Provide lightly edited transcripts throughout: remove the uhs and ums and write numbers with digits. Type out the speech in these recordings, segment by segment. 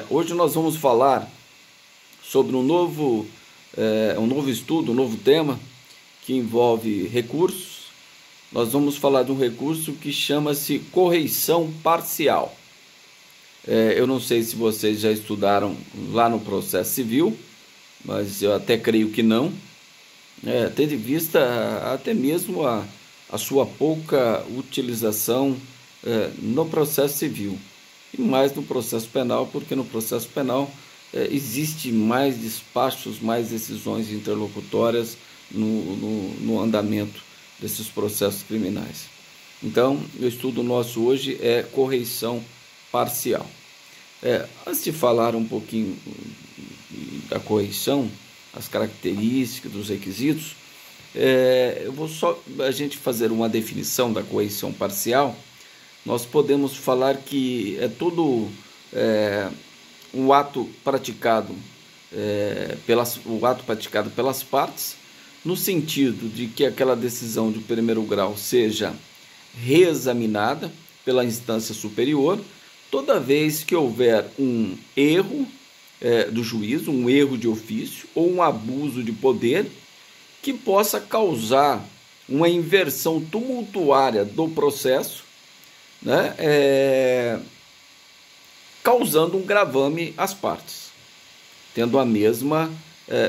Hoje nós vamos falar sobre um novo estudo, um novo tema que envolve recursos. Nós vamos falar de um recurso que chama-se correição parcial. Eu não sei se vocês já estudaram lá no processo civil, mas eu até creio que não, tendo em vista até mesmo a sua pouca utilização no processo civil. E mais no processo penal, porque no processo penal existe mais despachos, mais decisões interlocutórias no andamento desses processos criminais. Então, o estudo nosso hoje é correição parcial. Antes de falar um pouquinho da correição, as características, dos requisitos, eu vou só a gente fazer uma definição da correição parcial. Nós podemos falar que é todo um ato praticado pelas partes, no sentido de que aquela decisão de primeiro grau seja reexaminada pela instância superior, toda vez que houver um erro do juiz, um erro de ofício ou um abuso de poder que possa causar uma inversão tumultuária do processo, causando um gravame às partes, tendo a mesma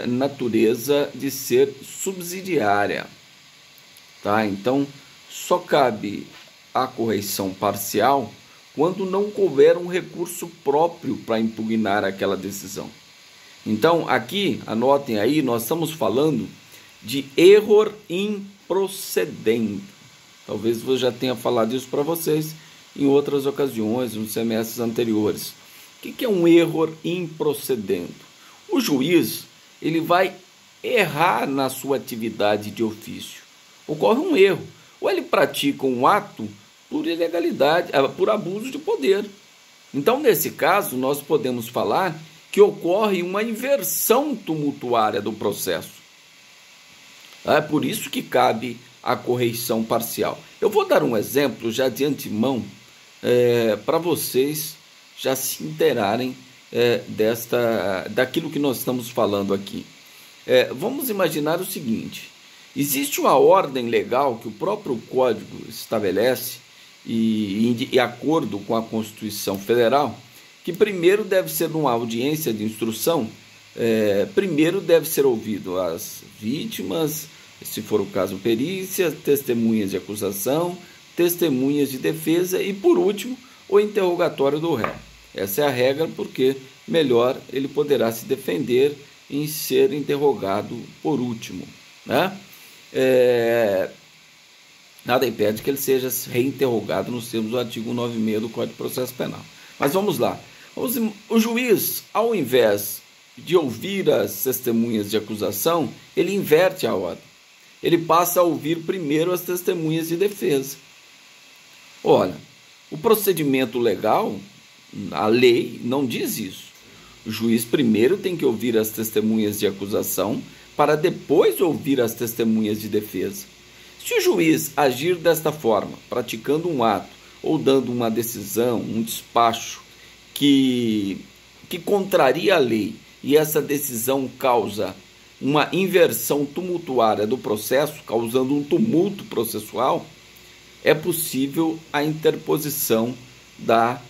natureza de ser subsidiária. Então, só cabe a correição parcial quando não couber um recurso próprio para impugnar aquela decisão. Então, aqui, anotem aí, nós estamos falando de error improcedendo. Talvez eu já tenha falado isso para vocês em outras ocasiões, nos semestres anteriores. O que é um error improcedendo? O juiz ele vai errar na sua atividade de ofício. Ocorre um erro. Ou ele pratica um ato por ilegalidade, por abuso de poder. Então, nesse caso, nós podemos falar que ocorre uma inversão tumultuária do processo. É por isso que cabe a correição parcial. Eu vou dar um exemplo já de antemão para vocês já se inteirarem daquilo que nós estamos falando aqui. Vamos imaginar o seguinte: existe uma ordem legal que o próprio Código estabelece e acordo com a Constituição Federal, que primeiro deve ser numa audiência de instrução, primeiro deve ser ouvido as vítimas, se for o caso perícia, testemunhas de acusação, testemunhas de defesa e, por último, o interrogatório do réu. Essa é a regra, porque melhor ele poderá se defender em ser interrogado por último, Nada impede que ele seja reinterrogado nos termos do artigo 96 do Código de Processo Penal. Mas vamos lá. O juiz, ao invés de ouvir as testemunhas de acusação, ele inverte a ordem. Ele passa a ouvir primeiro as testemunhas de defesa. Olha, o procedimento legal, a lei não diz isso. O juiz primeiro tem que ouvir as testemunhas de acusação para depois ouvir as testemunhas de defesa. Se o juiz agir desta forma, praticando um ato ou dando uma decisão, um despacho que contraria a lei, e essa decisão causa uma inversão tumultuária do processo, causando um tumulto processual, é possível a interposição da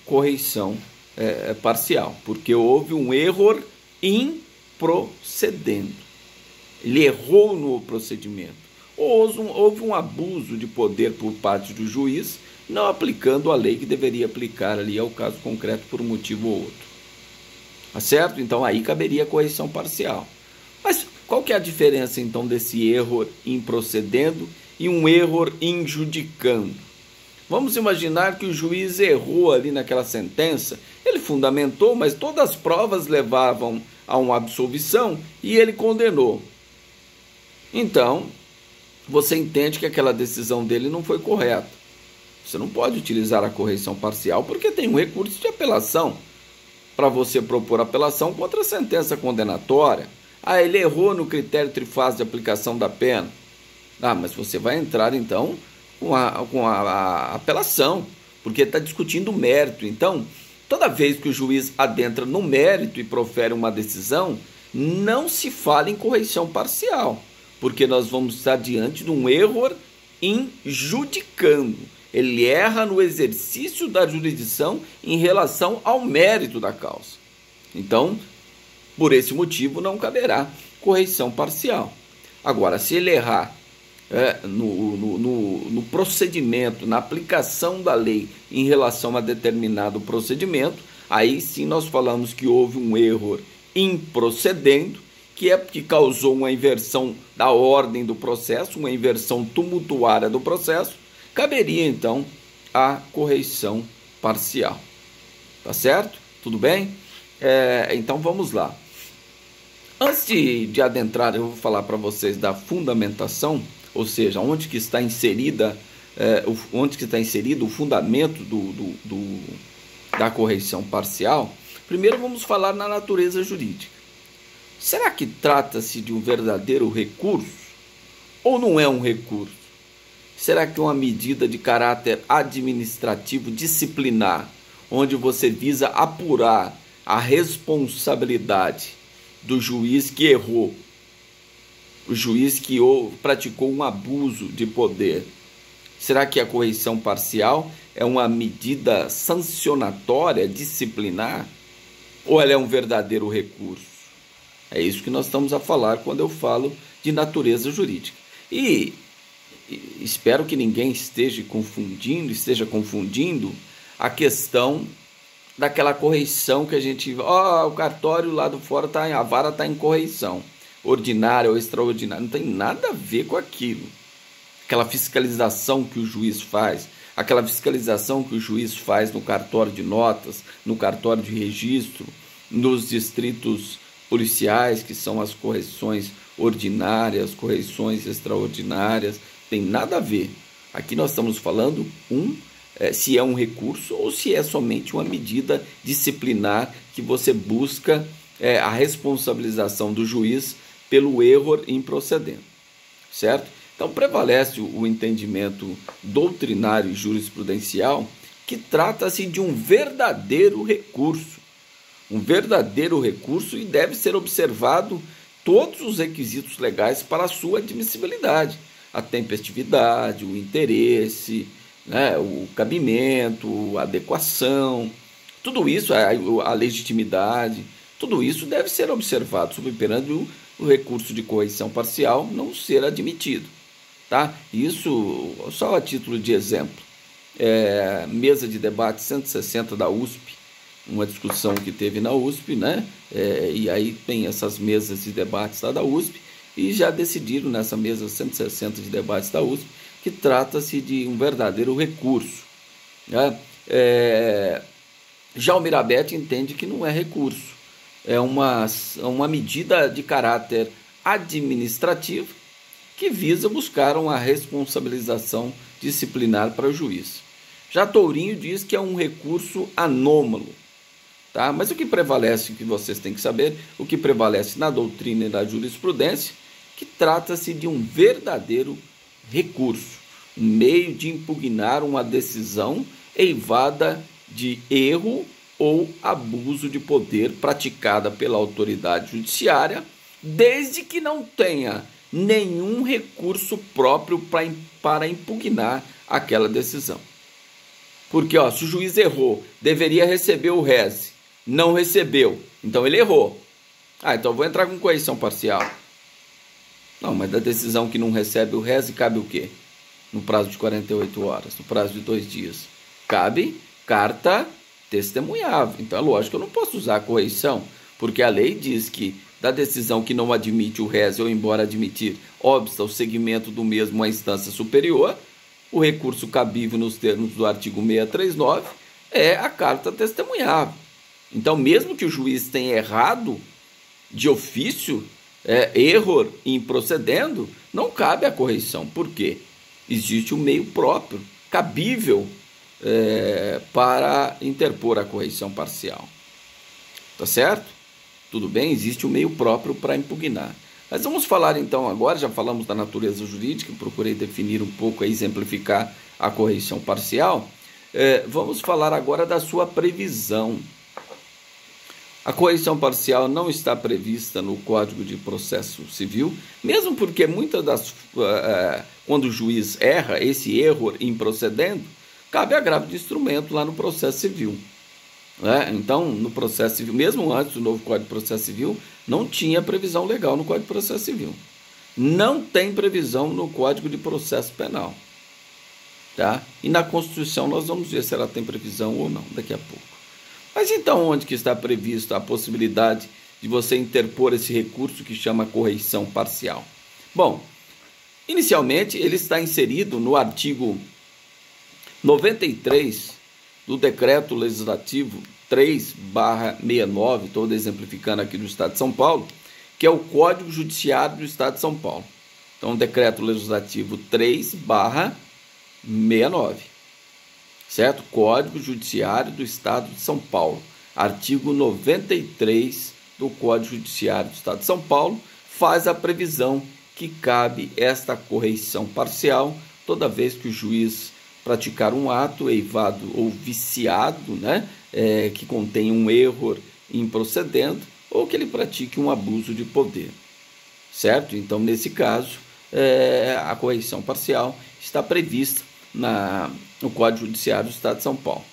correição parcial, porque houve um erro improcedendo. Ele errou no procedimento. Houve um abuso de poder por parte do juiz, não aplicando a lei que deveria aplicar ali ao caso concreto por um motivo ou outro. Certo? Então aí caberia a correição parcial. Mas qual que é a diferença então desse erro improcedendo e um erro injudicando? Vamos imaginar que o juiz errou ali naquela sentença, ele fundamentou, mas todas as provas levavam a uma absolvição e ele condenou. Então, você entende que aquela decisão dele não foi correta. Você não pode utilizar a correição parcial porque tem um recurso de apelação para você propor apelação contra a sentença condenatória. Ele errou no critério trifásico de aplicação da pena. Mas você vai entrar com a apelação, porque está discutindo o mérito. Então, Toda vez que o juiz adentra no mérito e profere uma decisão, não se fala em correição parcial, porque nós vamos estar diante de um erro injudicando. Ele erra no exercício da jurisdição em relação ao mérito da causa. Então, por esse motivo, não caberá correição parcial. Agora, se ele errar no procedimento, na aplicação da lei em relação a determinado procedimento, aí sim nós falamos que houve um erro improcedendo, que causou uma inversão da ordem do processo, uma inversão tumultuária do processo, caberia então a correição parcial. Tá certo? Tudo bem? Então vamos lá. Antes de adentrar, eu vou falar para vocês da fundamentação, ou seja, onde que está inserido o fundamento da correição parcial. Primeiro vamos falar na natureza jurídica. Será que trata-se de um verdadeiro recurso ou não é um recurso? Será que é uma medida de caráter administrativo disciplinar, onde você visa apurar a responsabilidade do juiz que errou, o juiz que praticou um abuso de poder? Será que a correição parcial é uma medida sancionatória, disciplinar, ou ela é um verdadeiro recurso? É isso que nós estamos a falar quando eu falo de natureza jurídica. E espero que ninguém esteja confundindo a questão daquela correição que a gente... o cartório lá do fora, a vara está em correição, ordinária ou extraordinária. Não tem nada a ver com aquilo. Aquela fiscalização que o juiz faz, aquela fiscalização que o juiz faz no cartório de notas, no cartório de registro, nos distritos policiais, que são as correções ordinárias, correções extraordinárias, tem nada a ver. Aqui nós estamos falando se é um recurso ou se é somente uma medida disciplinar que você busca a responsabilização do juiz pelo erro improcedente, certo? Então prevalece o entendimento doutrinário e jurisprudencial que trata-se de um verdadeiro recurso. Um verdadeiro recurso, e deve ser observado todos os requisitos legais para a sua admissibilidade. A tempestividade, o interesse, né, o cabimento, a adequação, tudo isso, a legitimidade, tudo isso deve ser observado, sob pena do recurso de correição parcial não ser admitido. Tá? Isso só a título de exemplo. Mesa de debate 160 da USP, uma discussão que teve na USP, né? E aí tem essas mesas de debates lá da USP, e já decidiram nessa mesa 160 de debates da USP que trata-se de um verdadeiro recurso, né? Já o Mirabete entende que não é recurso, é uma medida de caráter administrativo que visa buscar uma responsabilização disciplinar para o juiz. Já Tourinho diz que é um recurso anômalo. Tá? Mas o que prevalece, que vocês têm que saber, o que prevalece na doutrina e na jurisprudência, que trata-se de um verdadeiro recurso, um meio de impugnar uma decisão eivada de erro ou abuso de poder praticada pela autoridade judiciária, desde que não tenha nenhum recurso próprio para impugnar aquela decisão. Porque se o juiz errou, deveria receber o rese, não recebeu, então ele errou. Então eu vou entrar com correição parcial. Não, mas da decisão que não recebe o rese, cabe o quê? No prazo de 48 horas, no prazo de 2 dias. Cabe carta testemunhável. Então é lógico que eu não posso usar a correição, porque a lei diz que da decisão que não admite o rese ou embora admitir, obsta o seguimento do mesmo à instância superior, o recurso cabível nos termos do artigo 639 é a carta testemunhável. Então, mesmo que o juiz tenha errado de ofício, erro improcedendo, não cabe a correição. Por quê? Existe um meio próprio, cabível, para interpor a correição parcial. Tá certo? Tudo bem? Existe um meio próprio para impugnar. Mas vamos falar então agora, já falamos da natureza jurídica, procurei definir um pouco, exemplificar a correição parcial. Vamos falar agora da sua previsão. A correição parcial não está prevista no Código de Processo Civil, mesmo porque quando o juiz erra, esse erro improcedendo, cabe agravo de instrumento lá no processo civil. Né? Então, no processo civil, mesmo antes do novo Código de Processo Civil, não tinha previsão legal no Código de Processo Civil. Não tem previsão no Código de Processo Penal. Tá? E na Constituição nós vamos ver se ela tem previsão ou não daqui a pouco. Mas então onde que está previsto a possibilidade de você interpor esse recurso que chama correição parcial? Bom, inicialmente ele está inserido no artigo 93 do Decreto Legislativo 3/69, estou exemplificando aqui do Estado de São Paulo, que é o Código Judiciário do Estado de São Paulo. Então, Decreto Legislativo 3/69. Certo? Código Judiciário do Estado de São Paulo, artigo 93 do Código Judiciário do Estado de São Paulo, faz a previsão que cabe esta correição parcial toda vez que o juiz praticar um ato eivado ou viciado, né, que contém um erro improcedendo, ou que ele pratique um abuso de poder. Certo? Então, nesse caso, a correição parcial está prevista no Código Judiciário do Estado de São Paulo,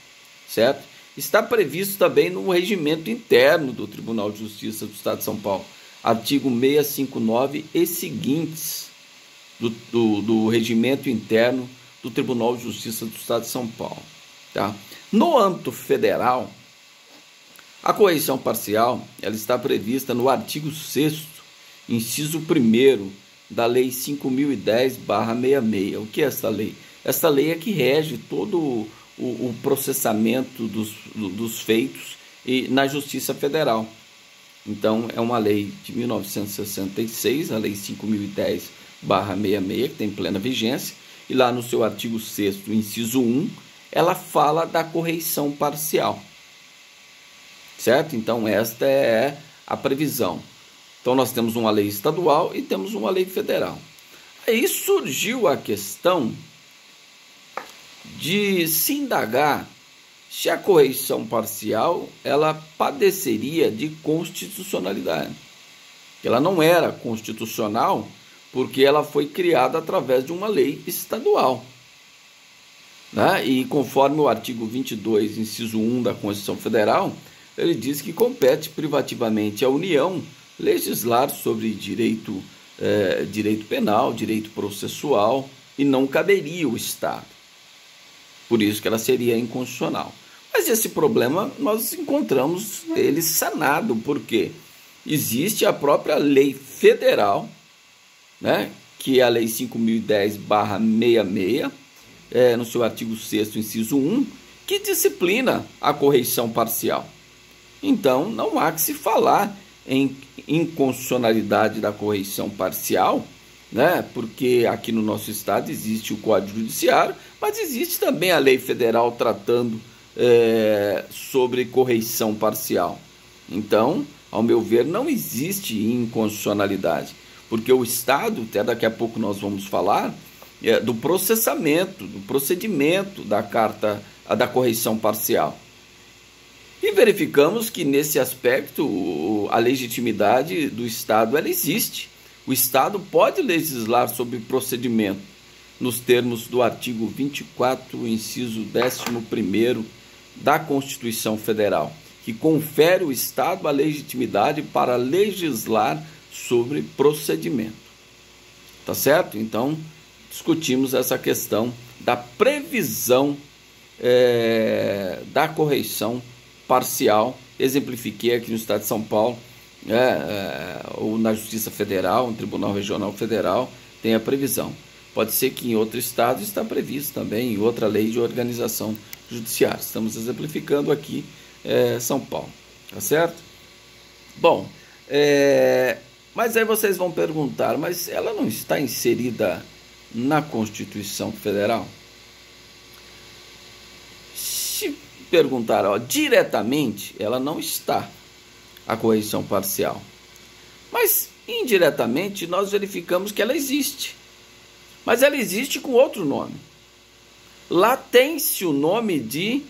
certo? Está previsto também no regimento interno do Tribunal de Justiça do Estado de São Paulo, artigo 659 e seguintes do regimento interno do Tribunal de Justiça do Estado de São Paulo, tá? No âmbito federal, a correição parcial ela está prevista no artigo 6º, inciso 1º da Lei 5.010/66. O que é essa lei? Esta lei é que rege todo o processamento dos feitos na Justiça Federal. Então, é uma lei de 1966, a Lei 5.010/66, que tem plena vigência, e lá no seu artigo 6º, inciso 1, ela fala da correição parcial. Certo? Então, esta é a previsão. Então, nós temos uma lei estadual e temos uma lei federal. Aí surgiu a questão de se indagar se a correição parcial ela padeceria de constitucionalidade. Ela não era constitucional porque ela foi criada através de uma lei estadual. Né? E conforme o artigo 22, inciso 1 da Constituição Federal, ele diz que compete privativamente à União legislar sobre direito penal, direito processual, e não caberia ao Estado. Por isso que ela seria inconstitucional. Mas esse problema nós encontramos ele sanado, porque existe a própria lei federal, né, que é a Lei 5.010/66, no seu artigo 6º, inciso 1, que disciplina a correição parcial. Então, não há que se falar em inconstitucionalidade da correição parcial, né? Porque aqui no nosso estado existe o Código Judiciário, mas existe também a lei federal tratando sobre correição parcial. Então, ao meu ver, não existe inconstitucionalidade, porque o Estado, até daqui a pouco nós vamos falar, do processamento, do procedimento da correição parcial. E verificamos que nesse aspecto a legitimidade do Estado ela existe. O Estado pode legislar sobre procedimento nos termos do artigo 24, inciso 11º da Constituição Federal, que confere ao Estado a legitimidade para legislar sobre procedimento. Tá certo? Então, discutimos essa questão da previsão da correição parcial. Exemplifiquei aqui no Estado de São Paulo, ou na Justiça Federal, no Tribunal Regional Federal, tem a previsão. Pode ser que em outro estado está previsto também, em outra lei de organização judiciária. Estamos exemplificando aqui São Paulo, tá certo? Bom, mas aí vocês vão perguntar, mas ela não está inserida na Constituição Federal? Se perguntar diretamente, ela não está, a correição parcial. Mas indiretamente nós verificamos que ela existe. Mas ela existe com outro nome. lá tem-se o nome de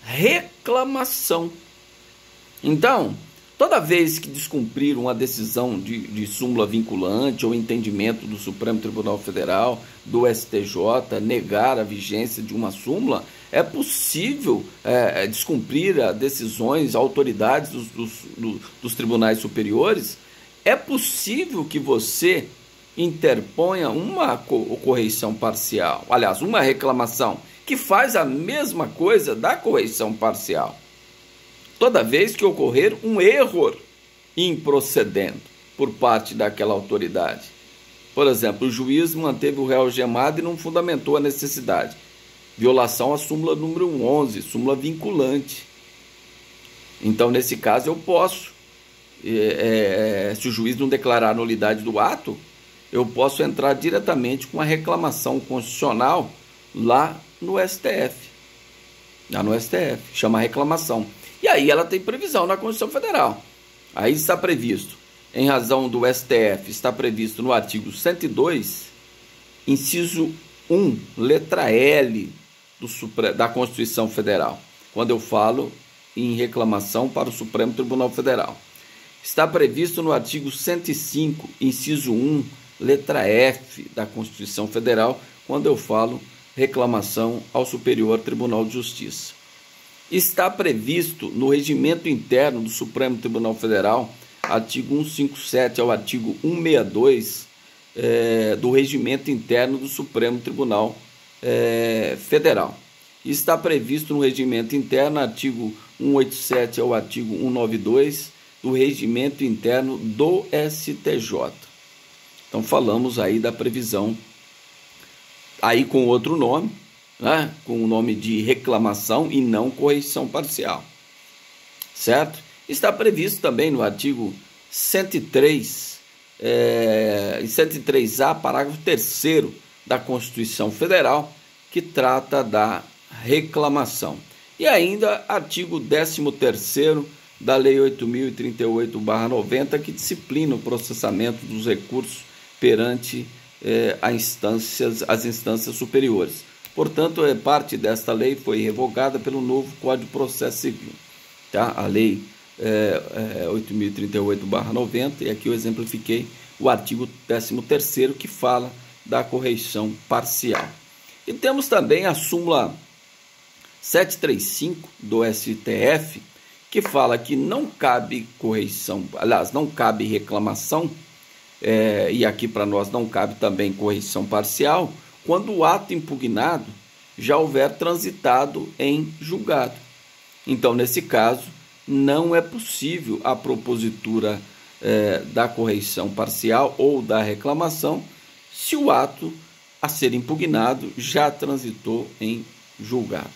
reclamação. Então, toda vez que descumprir uma decisão de súmula vinculante ou entendimento do Supremo Tribunal Federal, do STJ, negar a vigência de uma súmula, é possível descumprir as decisões, autoridades dos tribunais superiores, é possível que você interponha uma correição parcial, aliás, uma reclamação, que faz a mesma coisa da correição parcial. Toda vez que ocorrer um erro improcedendo por parte daquela autoridade. Por exemplo, o juiz manteve o réu algemado e não fundamentou a necessidade. Violação à súmula número 11, súmula vinculante. Então, nesse caso, eu posso, se o juiz não declarar a nulidade do ato, eu posso entrar diretamente com a reclamação constitucional lá no STF. Lá no STF, chama reclamação. E aí ela tem previsão na Constituição Federal. Aí está previsto, em razão do STF, está previsto no artigo 102, inciso 1, letra L da Constituição Federal, quando eu falo em reclamação para o Supremo Tribunal Federal. Está previsto no artigo 105, inciso 1, letra F da Constituição Federal, quando eu falo reclamação ao Superior Tribunal de Justiça. Está previsto no regimento interno do Supremo Tribunal Federal, artigo 157 ao artigo 162 do regimento interno do Supremo Tribunal Federal. Está previsto no regimento interno, artigo 187 ao artigo 192 do regimento interno do STJ. Então falamos aí da previsão, aí com outro nome, né? Com o nome de reclamação e não correição parcial, certo? Está previsto também no artigo 103, 103A, parágrafo 3º da Constituição Federal, que trata da reclamação. E ainda artigo 13º da Lei 8.038/90, que disciplina o processamento dos recursos perante as instâncias superiores. Portanto, parte desta lei foi revogada pelo novo Código de Processo Civil, tá? A Lei 8.038/90, e aqui eu exemplifiquei o artigo 13º, que fala da correição parcial. E temos também a súmula 735 do STF, que fala que não cabe correição, aliás, não cabe reclamação, e aqui para nós não cabe também correição parcial, quando o ato impugnado já houver transitado em julgado. Então, nesse caso, não é possível a propositura da correição parcial ou da reclamação se o ato a ser impugnado já transitou em julgado,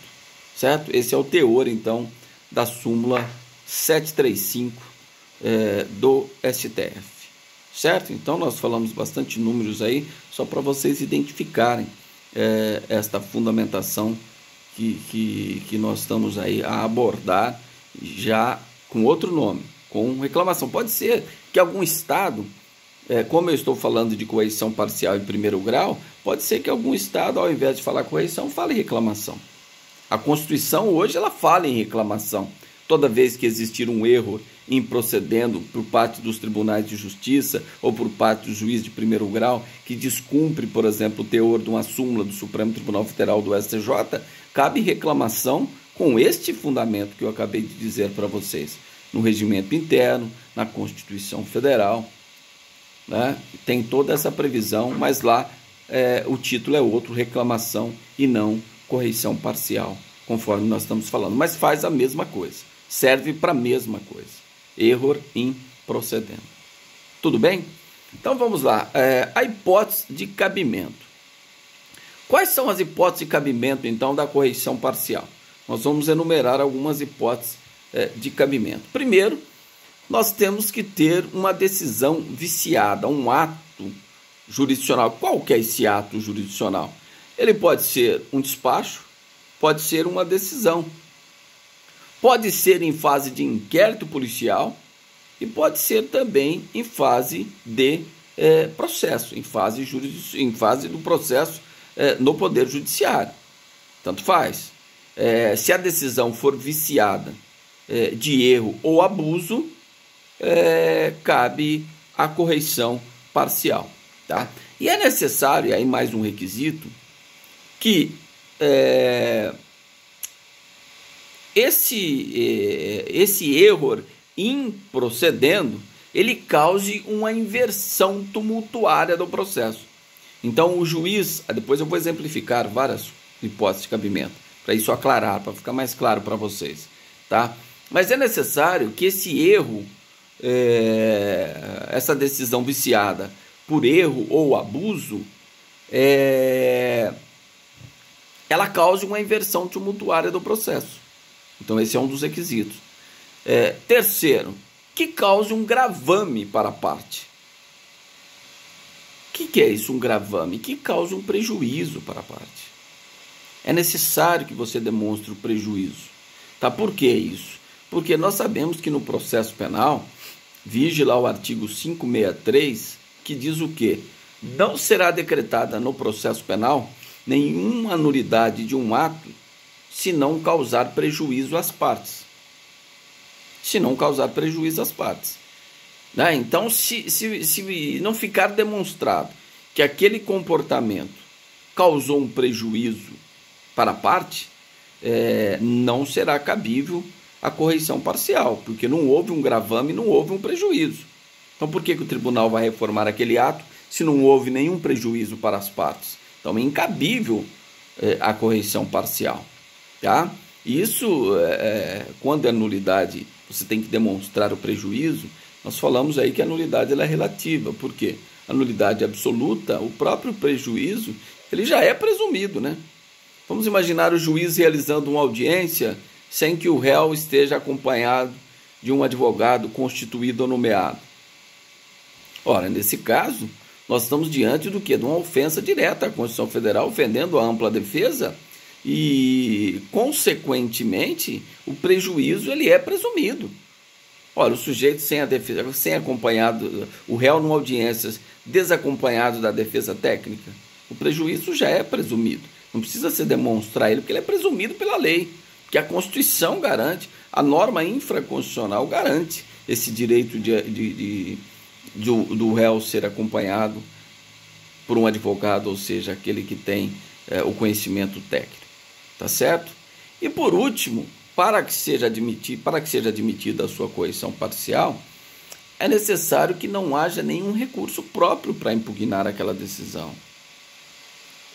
certo? Esse é o teor, então, da súmula 735 do STF. Certo? Então, nós falamos bastante números aí, só para vocês identificarem esta fundamentação que nós estamos aí a abordar, já com outro nome, com reclamação. Pode ser que algum estado, como eu estou falando de correição parcial em primeiro grau, pode ser que algum estado, ao invés de falar correição, fale reclamação. A Constituição hoje, ela fala em reclamação. Toda vez que existir um erro improcedendo por parte dos tribunais de justiça ou por parte do juiz de primeiro grau que descumpre, por exemplo, o teor de uma súmula do Supremo Tribunal Federal do STJ, cabe reclamação com este fundamento que eu acabei de dizer para vocês, no regimento interno, na Constituição Federal, né? Tem toda essa previsão, mas lá o título é outro, reclamação e não correição parcial, conforme nós estamos falando, mas faz a mesma coisa. Serve para a mesma coisa, erro improcedendo. Tudo bem? Então vamos lá, a hipótese de cabimento. Quais são as hipóteses de cabimento, então, da correição parcial? Nós vamos enumerar algumas hipóteses de cabimento. Primeiro, nós temos que ter uma decisão viciada, um ato jurisdicional. Qual que é esse ato jurisdicional? Ele pode ser um despacho, pode ser uma decisão. Pode ser em fase de inquérito policial e pode ser também em fase de processo, em fase do processo no Poder Judiciário. tanto faz. Se a decisão for viciada de erro ou abuso, cabe a correição parcial, tá? E é necessário, aí mais um requisito, que esse erro improcedendo, ele cause uma inversão tumultuária do processo. Então o juiz, depois eu vou exemplificar várias hipóteses de cabimento, para isso aclarar, para ficar mais claro para vocês, tá? Mas é necessário que esse erro, essa decisão viciada por erro ou abuso, ela cause uma inversão tumultuária do processo. Então esse é um dos requisitos. Terceiro, que cause um gravame para a parte. O que é isso, um gravame? Que cause um prejuízo para a parte. É necessário que você demonstre o prejuízo. Tá? Por que isso? Porque nós sabemos que no processo penal, vige lá o artigo 563, que diz o quê? Não será decretada no processo penal nenhuma nulidade de um ato se não causar prejuízo às partes. Se não causar prejuízo às partes. Né? Então, se não ficar demonstrado que aquele comportamento causou um prejuízo para a parte, não será cabível a correição parcial, porque não houve um gravame, não houve um prejuízo. Então, por que o tribunal vai reformar aquele ato se não houve nenhum prejuízo para as partes? Então, é incabível a correição parcial. Tá? Isso, quando é nulidade, você tem que demonstrar o prejuízo. Nós falamos aí que a nulidade ela é relativa, porque a nulidade absoluta, o próprio prejuízo, ele já é presumido, né? Vamos imaginar o juiz realizando uma audiência sem que o réu esteja acompanhado de um advogado constituído ou nomeado. Ora, nesse caso, nós estamos diante do quê? De uma ofensa direta à Constituição Federal, ofendendo a ampla defesa e, consequentemente, o prejuízo ele é presumido. Olha, o sujeito sem a defesa, sem acompanhado, o réu numa audiência desacompanhado da defesa técnica, o prejuízo já é presumido. Não precisa se demonstrar ele, porque ele é presumido pela lei, que a Constituição garante, a norma infraconstitucional garante esse direito do réu ser acompanhado por um advogado, ou seja, aquele que tem o conhecimento técnico. Tá certo? E por último, para que seja admitida a sua correição parcial, é necessário que não haja nenhum recurso próprio para impugnar aquela decisão.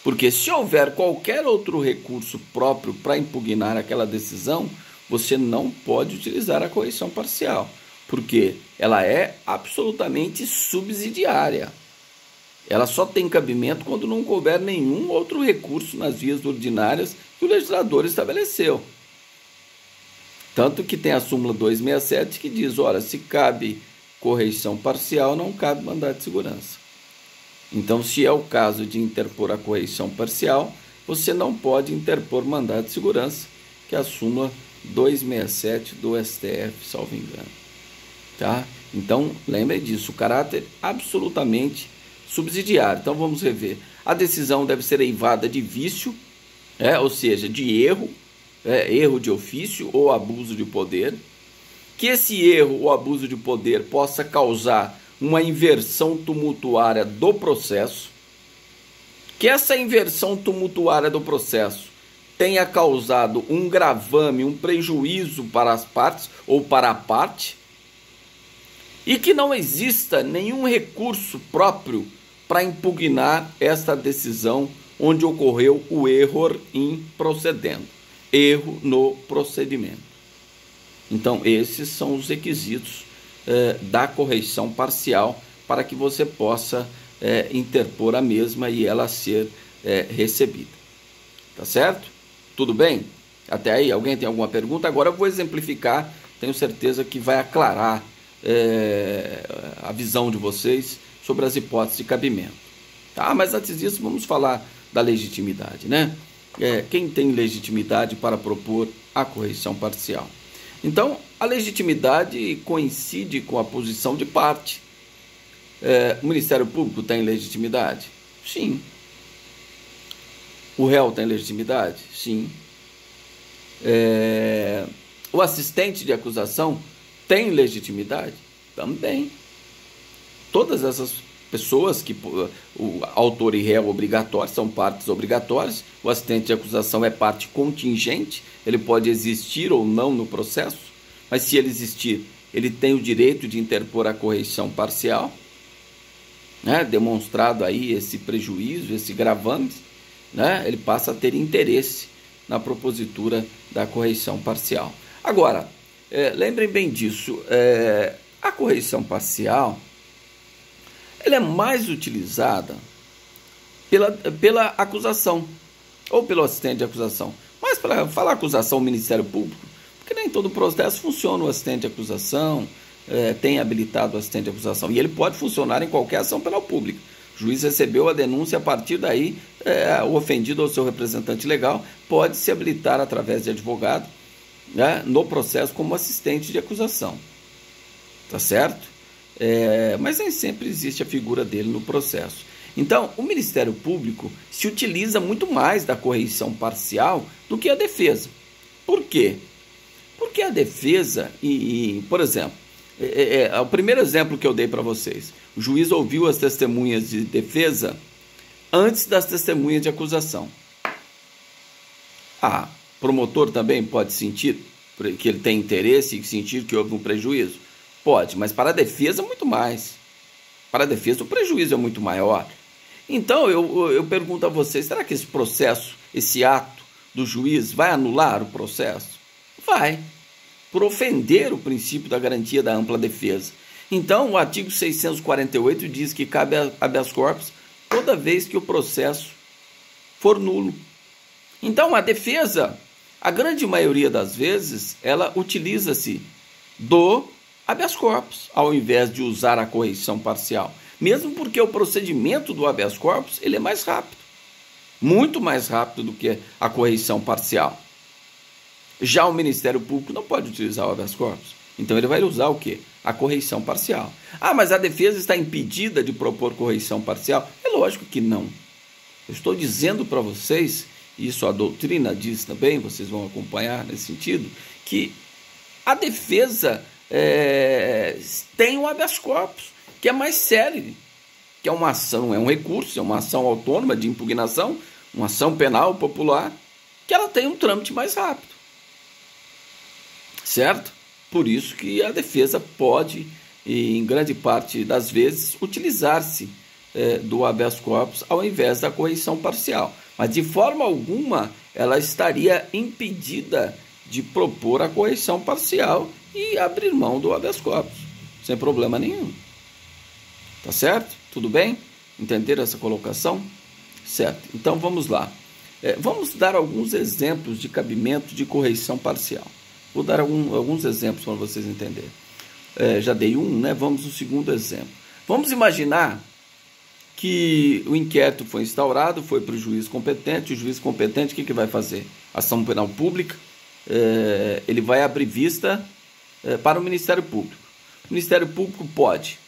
Porque se houver qualquer outro recurso próprio para impugnar aquela decisão, você não pode utilizar a correição parcial, porque ela é absolutamente subsidiária. Ela só tem cabimento quando não couber nenhum outro recurso nas vias ordinárias que o legislador estabeleceu. Tanto que tem a súmula 267 que diz, ora, se cabe correição parcial, não cabe mandado de segurança. Então, se é o caso de interpor a correição parcial, você não pode interpor mandado de segurança, que é a súmula 267 do STF, salvo engano. Tá? Então, lembre disso, o caráter absolutamente subsidiário. Então, vamos rever. A decisão deve ser eivada de vício, ou seja, de erro, erro de ofício ou abuso de poder, que esse erro ou abuso de poder possa causar uma inversão tumultuária do processo, que essa inversão tumultuária do processo tenha causado um gravame, um prejuízo para as partes ou para a parte, e que não exista nenhum recurso próprio para impugnar esta decisão onde ocorreu o erro improcedendo, erro no procedimento. Então, esses são os requisitos da correição parcial para que você possa interpor a mesma e ela ser recebida. Tá certo? Tudo bem? Até aí, alguém tem alguma pergunta? Agora eu vou exemplificar, tenho certeza que vai aclarar a visão de vocês sobre as hipóteses de cabimento. Tá? Mas antes disso, vamos falar da legitimidade, né? Quem tem legitimidade para propor a correição parcial? Então, a legitimidade coincide com a posição de parte. O Ministério Público tem legitimidade? Sim. O réu tem legitimidade? Sim. O assistente de acusação tem legitimidade? Também. Todas essas pessoas que o autor e réu obrigatório são partes obrigatórias, o assistente de acusação é parte contingente, ele pode existir ou não no processo, mas se ele existir, ele tem o direito de interpor a correição parcial, né? Demonstrado aí esse prejuízo, esse gravames, né? Ele passa a ter interesse na propositura da correição parcial. Agora, lembrem bem disso, a correição parcial ela é mais utilizada pela acusação ou pelo assistente de acusação. Mas para falar acusação o Ministério Público, porque nem todo processo funciona o assistente de acusação, tem habilitado o assistente de acusação, e ele pode funcionar em qualquer ação penal pública. O juiz recebeu a denúncia, a partir daí o ofendido ou seu representante legal pode se habilitar através de advogado, né, no processo como assistente de acusação. Tá certo? Mas nem sempre existe a figura dele no processo. Então, o Ministério Público se utiliza muito mais da correição parcial do que a defesa. Por quê? Porque a defesa, por exemplo, o primeiro exemplo que eu dei para vocês, o juiz ouviu as testemunhas de defesa antes das testemunhas de acusação. Promotor também pode sentir que ele tem interesse e sentir que houve um prejuízo? Pode, mas para a defesa muito mais. Para a defesa o prejuízo é muito maior. Então eu pergunto a vocês, será que esse processo, esse ato do juiz vai anular o processo? Vai, por ofender o princípio da garantia da ampla defesa. Então o artigo 648 diz que cabe habeas corpus toda vez que o processo for nulo. Então a defesa, a grande maioria das vezes, ela utiliza-se do habeas corpus, ao invés de usar a correição parcial. Mesmo porque o procedimento do habeas corpus ele é mais rápido. Muito mais rápido do que a correição parcial. Já o Ministério Público não pode utilizar o habeas corpus. Então ele vai usar o quê? A correição parcial. Mas a defesa está impedida de propor correição parcial? É lógico que não. Eu estou dizendo para vocês, isso a doutrina diz também, vocês vão acompanhar nesse sentido, que a defesa tem o habeas corpus, que é mais célere, que é uma ação, é um recurso, é uma ação autônoma de impugnação, uma ação penal popular, que ela tem um trâmite mais rápido. Certo? Por isso que a defesa pode, em grande parte das vezes, utilizar-se do habeas corpus ao invés da correição parcial. Mas de forma alguma ela estaria impedida de propor a correição parcial e abrir mão do habeas corpus, sem problema nenhum. Tá certo? Tudo bem? Entenderam essa colocação? Certo. Então vamos lá. Vamos dar alguns exemplos de cabimento de correição parcial. Vou dar alguns exemplos para vocês entenderem. Já dei um, né? Vamos no segundo exemplo. Vamos imaginar que o inquérito foi instaurado, foi para o juiz competente. O juiz competente, o que vai fazer? Ação penal pública. Ele vai abrir vista para o Ministério Público. O Ministério Público pode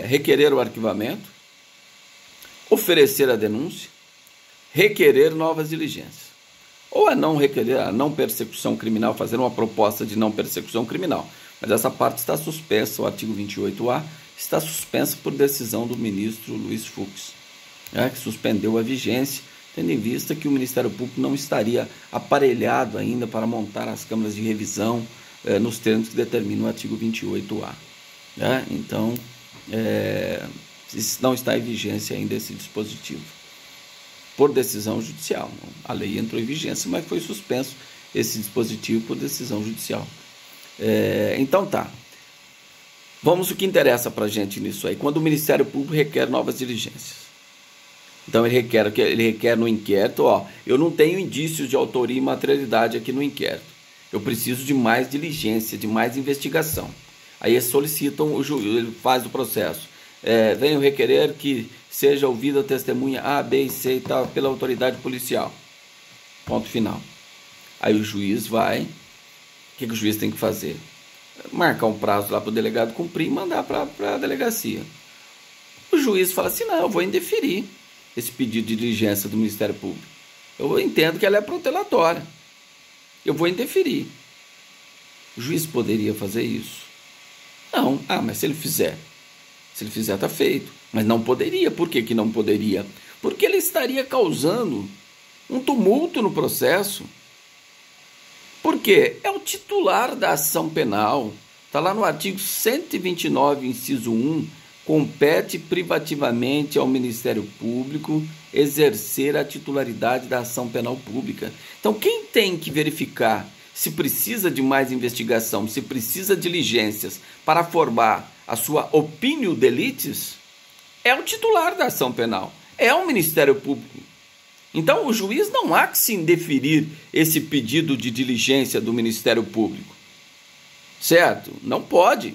requerer o arquivamento, oferecer a denúncia, requerer novas diligências. Ou a não requerer a não persecução criminal, fazer uma proposta de não persecução criminal. Mas essa parte está suspensa, o artigo 28A está suspensa por decisão do ministro Luiz Fux, que suspendeu a vigência, tendo em vista que o Ministério Público não estaria aparelhado ainda para montar as câmaras de revisão nos termos que determina o artigo 28A. Então, não está em vigência ainda esse dispositivo, por decisão judicial. A lei entrou em vigência, mas foi suspenso esse dispositivo por decisão judicial. Então tá. Vamos o que interessa para a gente nisso aí. Quando o Ministério Público requer novas diligências. Então ele requer no inquérito, eu não tenho indícios de autoria e materialidade aqui no inquérito. Eu preciso de mais diligência, de mais investigação. Aí eles solicitam, o juiz, ele faz o processo. Venho requerer que seja ouvida a testemunha A, B e C e tal, pela autoridade policial. Ponto final. Aí o juiz vai, o que o juiz tem que fazer? Marcar um prazo lá para o delegado cumprir e mandar para a delegacia. O juiz fala assim, não, eu vou indeferir. esse pedido de diligência do Ministério Público? Eu entendo que ela é protelatória. Eu vou indeferir. O juiz poderia fazer isso? Não. Mas se ele fizer está feito. Mas não poderia. Por que não poderia? Porque ele estaria causando um tumulto no processo. Por quê? É o titular da ação penal. Está lá no artigo 129, inciso 1, compete privativamente ao Ministério Público exercer a titularidade da ação penal pública. Então, quem tem que verificar se precisa de mais investigação, se precisa de diligências para formar a sua opinião de litis, é o titular da ação penal, é o Ministério Público. Então, o juiz não há que se indeferir esse pedido de diligência do Ministério Público. Certo? Não pode.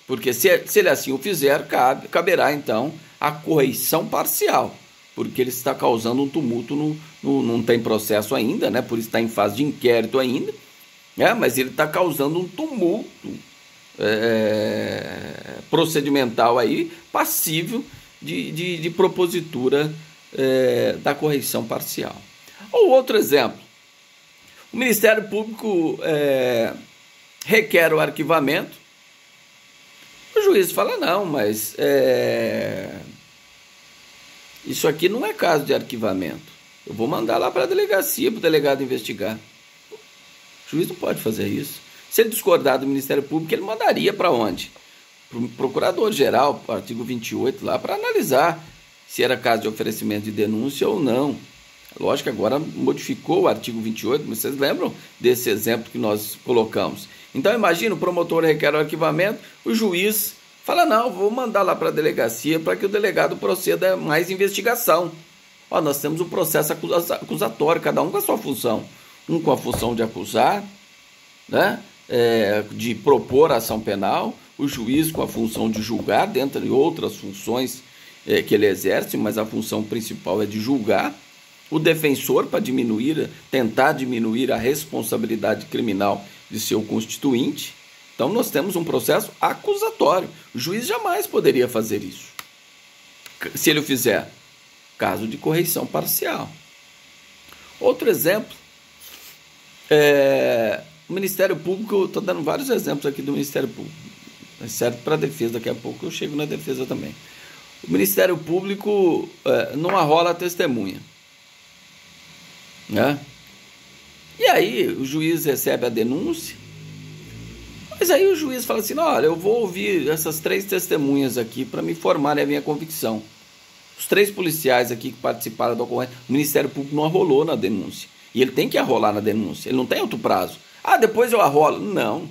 Porque se ele assim o fizer, caberá então a correição parcial. Porque ele está causando um tumulto, não tem processo ainda, né? Por isso está em fase de inquérito ainda. Mas ele está causando um tumulto procedimental aí, passível de propositura da correição parcial. Ou outro exemplo. O Ministério Público requer o arquivamento. O juiz fala, não, mas isso aqui não é caso de arquivamento. Eu vou mandar lá para a delegacia, para o delegado investigar. O juiz não pode fazer isso. Se ele discordar do Ministério Público, ele mandaria para onde? Para o Procurador-Geral, artigo 28, lá, para analisar se era caso de oferecimento de denúncia ou não. Lógico que agora modificou o artigo 28, mas vocês lembram desse exemplo que nós colocamos. Então, imagina, o promotor requer o arquivamento, o juiz fala, não, vou mandar lá para a delegacia para que o delegado proceda a mais investigação. Nós temos um processo acusatório, cada um com a sua função. Um com a função de acusar, né? De propor a ação penal, o juiz com a função de julgar, dentre outras funções que ele exerce, mas a função principal é de julgar. O defensor para tentar diminuir a responsabilidade criminal de seu constituinte. Então, nós temos um processo acusatório. O juiz jamais poderia fazer isso. Se ele o fizer, caso de correição parcial. Outro exemplo, o Ministério Público, estou dando vários exemplos aqui do Ministério Público, serve para a defesa, daqui a pouco eu chego na defesa também. O Ministério Público não arrola a testemunha. Né? E aí o juiz recebe a denúncia, mas aí o juiz fala assim, olha, eu vou ouvir essas 3 testemunhas aqui para me formarem a minha convicção. Os 3 policiais aqui que participaram da ocorrência, o Ministério Público não arrolou na denúncia. E ele tem que arrolar na denúncia, ele não tem outro prazo. Depois eu arrolo. Não.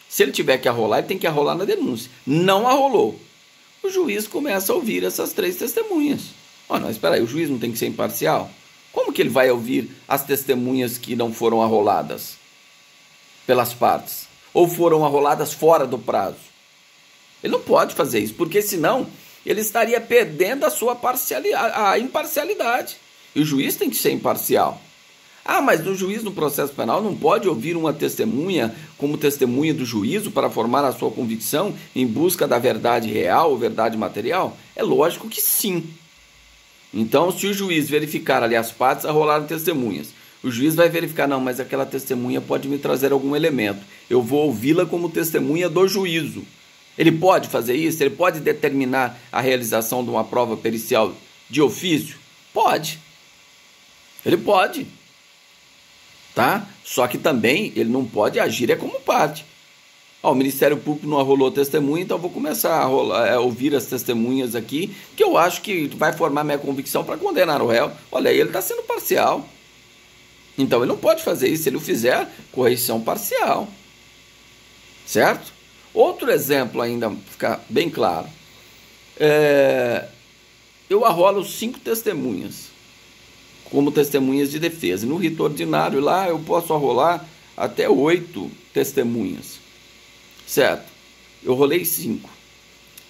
Se ele tiver que arrolar, ele tem que arrolar na denúncia. Não arrolou. O juiz começa a ouvir essas 3 testemunhas. Não, espera aí, o juiz não tem que ser imparcial? Como que ele vai ouvir as testemunhas que não foram arroladas pelas partes? Ou foram arroladas fora do prazo? Ele não pode fazer isso, porque senão ele estaria perdendo a imparcialidade. E o juiz tem que ser imparcial. Mas o juiz no processo penal não pode ouvir uma testemunha como testemunha do juízo para formar a sua convicção em busca da verdade real ou verdade material? É lógico que sim. Então, se o juiz verificar ali as partes, arrolaram testemunhas. O juiz vai verificar, não, mas aquela testemunha pode me trazer algum elemento. Eu vou ouvi-la como testemunha do juízo. Ele pode fazer isso? Ele pode determinar a realização de uma prova pericial de ofício? Pode. Ele pode. Tá? Só que também ele não pode agir como parte. O Ministério Público não arrolou testemunha, então eu vou começar a ouvir as testemunhas aqui, que eu acho que vai formar minha convicção para condenar o réu. Olha aí, ele está sendo parcial. Então ele não pode fazer isso. Se ele o fizer, correição parcial. Certo? Outro exemplo ainda, para ficar bem claro. Eu arrolo 5 testemunhas como testemunhas de defesa. No rito ordinário lá eu posso arrolar até 8 testemunhas. Certo? Eu rolei 5.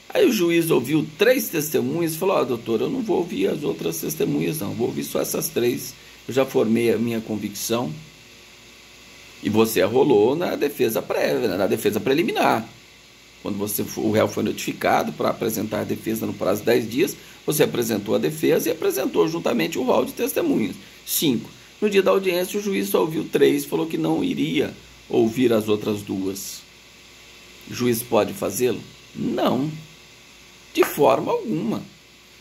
Aí o juiz ouviu 3 testemunhas e falou, doutor, eu não vou ouvir as outras testemunhas não, vou ouvir só essas 3. Eu já formei a minha convicção. E você arrolou na defesa prévia, na defesa preliminar. Quando o réu foi notificado para apresentar a defesa no prazo de 10 dias, você apresentou a defesa e apresentou juntamente o rol de testemunhas. 5. No dia da audiência, o juiz só ouviu 3 e falou que não iria ouvir as outras 2. O juiz pode fazê-lo? Não, de forma alguma.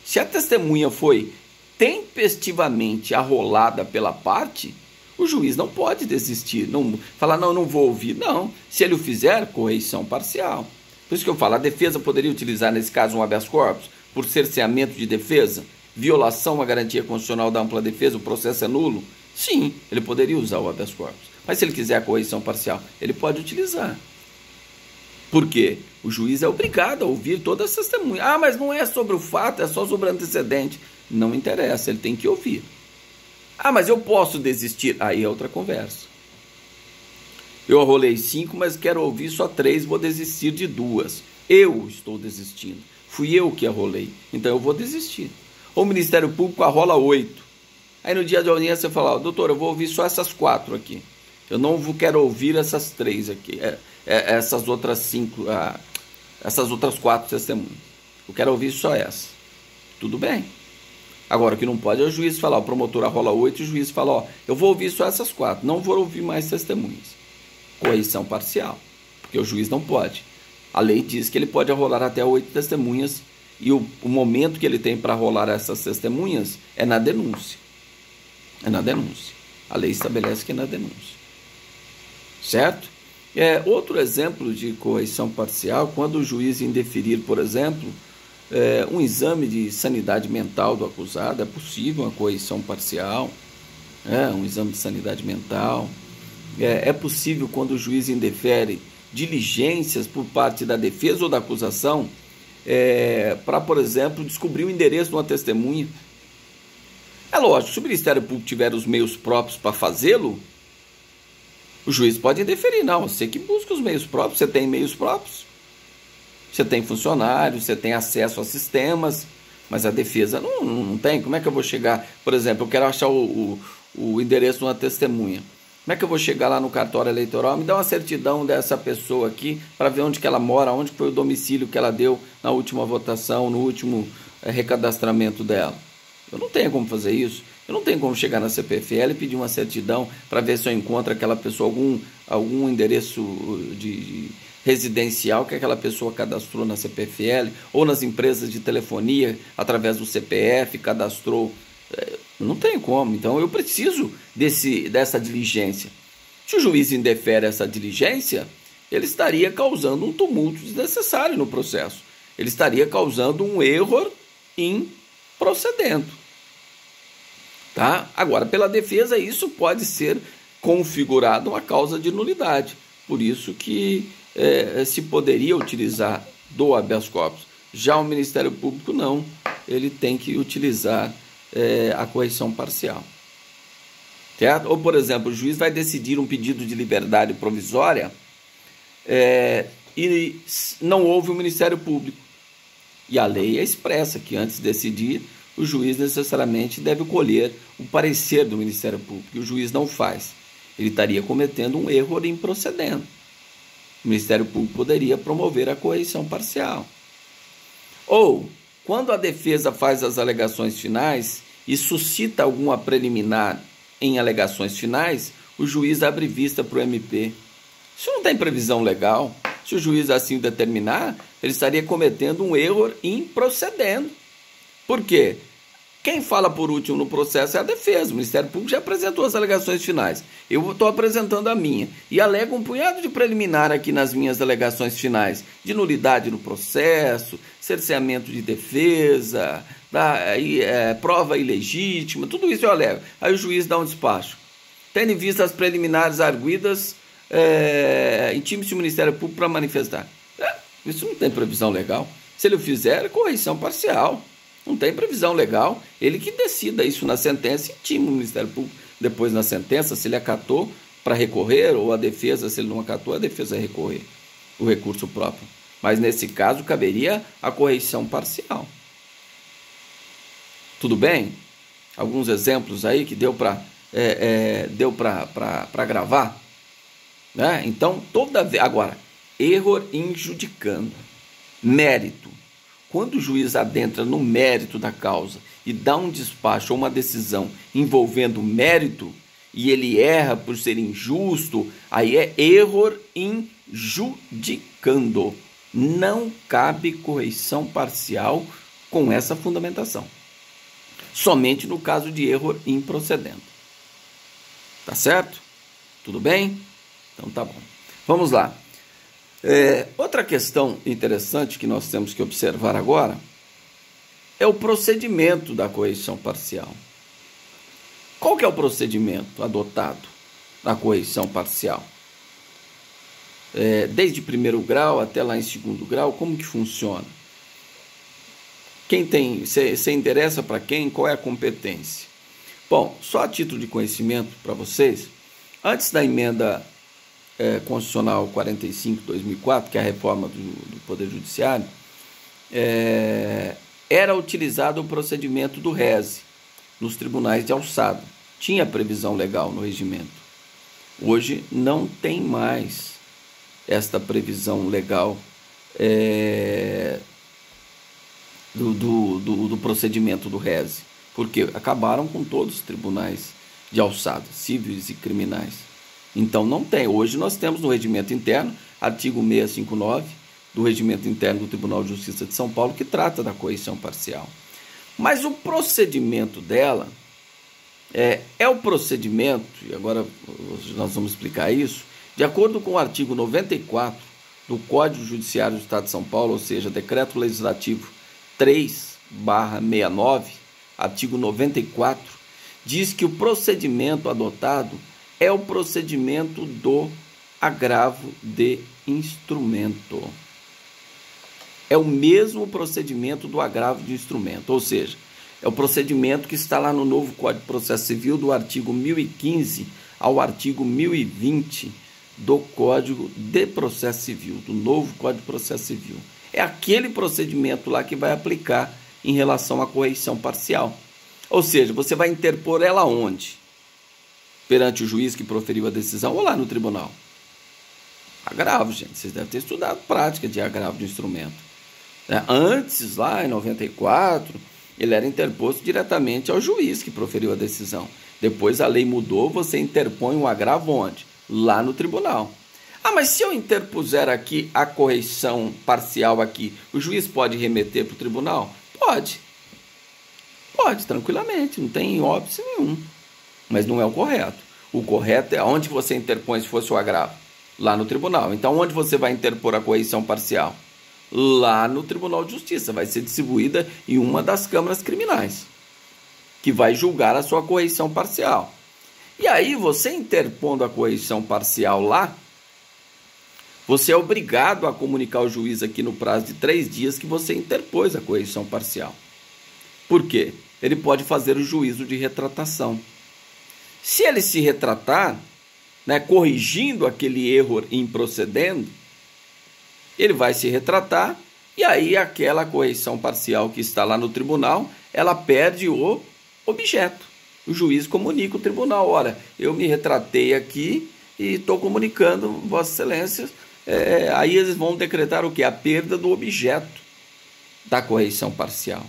Se a testemunha foi tempestivamente arrolada pela parte, o juiz não pode desistir, não falar, não vou ouvir. Não, se ele o fizer, correição parcial. Por isso que eu falo, a defesa poderia utilizar nesse caso um habeas corpus, por cerceamento de defesa, violação à garantia constitucional da ampla defesa, o processo é nulo? Sim, ele poderia usar o habeas corpus. Mas se ele quiser a correição parcial, ele pode utilizar. Por quê? O juiz é obrigado a ouvir todas as testemunhas. Ah, mas não é sobre o fato, é só sobre o antecedente. Não interessa, ele tem que ouvir. Ah, mas eu posso desistir. Aí é outra conversa. Eu arrolei 5, mas quero ouvir só 3, vou desistir de 2. Eu estou desistindo. Fui eu que arrolei, então eu vou desistir. Ou o Ministério Público arrola 8. Aí no dia de audiência você fala, doutor, eu vou ouvir só essas 4 aqui. Eu não quero ouvir essas 3 aqui, essas outras 5, essas outras 4 testemunhas. Eu quero ouvir só essa. Tudo bem. Agora, o que não pode é o juiz falar, o promotor arrola 8 e o juiz fala, eu vou ouvir só essas 4, não vou ouvir mais testemunhas. Correição parcial, porque o juiz não pode. A lei diz que ele pode arrolar até 8 testemunhas e o momento que ele tem para arrolar essas testemunhas é na denúncia. É na denúncia. A lei estabelece que é na denúncia. Certo? Outro exemplo de correição parcial, quando o juiz indeferir, por exemplo, um exame de sanidade mental do acusado, é possível uma correição parcial, um exame de sanidade mental. É possível, quando o juiz indefere diligências por parte da defesa ou da acusação, para, por exemplo, descobrir o endereço de uma testemunha. É lógico, se o Ministério Público tiver os meios próprios para fazê-lo, o juiz pode indeferir. Não, você que busca os meios próprios, você tem meios próprios, você tem funcionários, você tem acesso a sistemas, mas a defesa não tem. Como é que eu vou chegar? Por exemplo, eu quero achar o endereço de uma testemunha. Como é que eu vou chegar lá no cartório eleitoral? Me dá uma certidão dessa pessoa aqui para ver onde que ela mora, onde foi o domicílio que ela deu na última votação, no último recadastramento dela. Eu não tenho como fazer isso. Eu não tenho como chegar na CPFL e pedir uma certidão para ver se eu encontro aquela pessoa, algum endereço de residencial que aquela pessoa cadastrou na CPFL ou nas empresas de telefonia através do CPF, cadastrou. Não tem como, então eu preciso dessa diligência. Se o juiz indefere essa diligência, ele estaria causando um tumulto desnecessário no processo. Ele estaria causando um erro in procedendo. Tá? Agora, pela defesa, isso pode ser configurado uma causa de nulidade. Por isso que se poderia utilizar do habeas corpus. Já o Ministério Público não, ele tem que utilizar a correição parcial. Certo? Ou, por exemplo, o juiz vai decidir um pedido de liberdade provisória e não houve o Ministério Público. E a lei é expressa que antes de decidir, o juiz necessariamente deve colher o parecer do Ministério Público, e o juiz não faz. Ele estaria cometendo um erro em procedendo. O Ministério Público poderia promover a correição parcial. Ou, quando a defesa faz as alegações finais e suscita alguma preliminar em alegações finais, o juiz abre vista para o MP. Isso não tem previsão legal. Se o juiz assim determinar, ele estaria cometendo um erro improcedendo. Por quê? Quem fala por último no processo é a defesa. O Ministério Público já apresentou as alegações finais. Eu estou apresentando a minha. E alego um punhado de preliminar aqui nas minhas alegações finais. De nulidade no processo, cerceamento de defesa, prova ilegítima, tudo isso eu alego. Aí o juiz dá um despacho. Tendo em vista as preliminares arguidas, intime-se o Ministério Público para manifestar. Isso não tem previsão legal. Se ele o fizer, é correição parcial. Não tem previsão legal, ele que decida isso na sentença e intima o Ministério Público depois na sentença, se ele acatou para recorrer, ou a defesa, se ele não acatou, a defesa recorrer o recurso próprio. Mas nesse caso caberia a correição parcial. Tudo bem? Alguns exemplos aí que deu para gravar, né? Então, agora, Error in judicando. Mérito. Quando o juiz adentra no mérito da causa e dá um despacho ou uma decisão envolvendo mérito, e ele erra por ser injusto, aí é error in judicando. Não cabe correição parcial com essa fundamentação. Somente no caso de error in procedendo. Tá certo? Tudo bem? Então tá bom. Vamos lá. Outra questão interessante que nós temos que observar agora é o procedimento da correição parcial. Qual que é o procedimento adotado na correição parcial? Desde primeiro grau até lá em segundo grau, como que funciona? Quem tem, você interessa para quem? Qual é a competência? Bom, só a título de conhecimento para vocês, antes da emenda Constitucional 45/2004, que é a reforma do Poder Judiciário, era utilizado o procedimento do rese nos tribunais de alçada. Tinha previsão legal no regimento. Hoje não tem mais esta previsão legal do procedimento do rese, porque acabaram com todos os tribunais de alçada, cíveis e criminais. Então não tem. Hoje nós temos no regimento interno, artigo 659 do regimento interno do Tribunal de Justiça de São Paulo, que trata da correição parcial. Mas o procedimento dela é o procedimento, e agora nós vamos explicar isso, de acordo com o artigo 94 do Código Judiciário do Estado de São Paulo, ou seja, Decreto Legislativo 3/69, artigo 94, diz que o procedimento adotado é o procedimento do agravo de instrumento. É o mesmo procedimento do agravo de instrumento, ou seja, é o procedimento que está lá no novo Código de Processo Civil, do artigo 1015 ao artigo 1020 do Código de Processo Civil, do novo Código de Processo Civil. É aquele procedimento lá que vai aplicar em relação à correição parcial. Ou seja, você vai interpor ela onde? Perante o juiz que proferiu a decisão ou lá no tribunal? Agravo, gente. Vocês devem ter estudado prática de agravo de instrumento. Antes, lá em 94, ele era interposto diretamente ao juiz que proferiu a decisão. Depois a lei mudou, você interpõe um agravo onde? Lá no tribunal. Mas se eu interpuser aqui a correição parcial aqui, o juiz pode remeter para o tribunal? Pode. Pode, tranquilamente, não tem óbice nenhum. Mas não é o correto. O correto é onde você interpõe se fosse o agravo? Lá no tribunal. Então, onde você vai interpor a correição parcial? Lá no Tribunal de Justiça. Vai ser distribuída em uma das câmaras criminais, que vai julgar a sua correição parcial. E aí, você interpondo a correição parcial lá, você é obrigado a comunicar ao juiz aqui no prazo de 3 dias que você interpôs a correição parcial. Por quê? Ele pode fazer o juízo de retratação. Se ele se retratar, corrigindo aquele erro improcedendo, ele vai se retratar e aí aquela correição parcial que está lá no tribunal, ela perde o objeto. O juiz comunica ao tribunal: olha, eu me retratei aqui e estou comunicando, Vossa Excelência. Aí eles vão decretar o quê? A perda do objeto da correição parcial.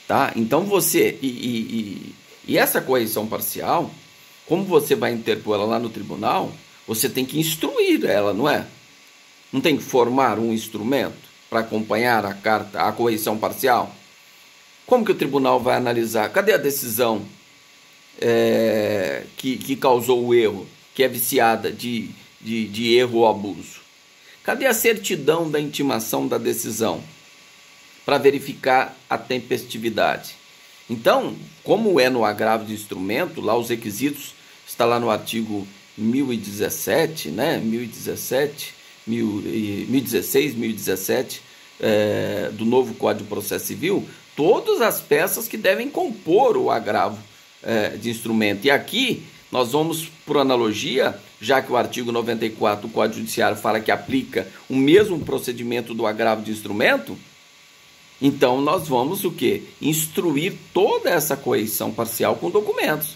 Tá? Então você... E essa correição parcial, como você vai interpor ela lá no tribunal, você tem que instruir ela, não é? Não tem que formar um instrumento para acompanhar a correição parcial? Como que o tribunal vai analisar? Cadê a decisão que causou o erro, que é viciada de erro ou abuso? Cadê a certidão da intimação da decisão para verificar a tempestividade? Então, como é no agravo de instrumento, lá os requisitos, está lá no artigo 1017, 1016, 1017 do novo Código de Processo Civil, todas as peças que devem compor o agravo de instrumento. E aqui nós vamos, por analogia, já que o artigo 94 do Código Judiciário fala que aplica o mesmo procedimento do agravo de instrumento, então nós vamos o quê? Instruir toda essa correição parcial com documentos.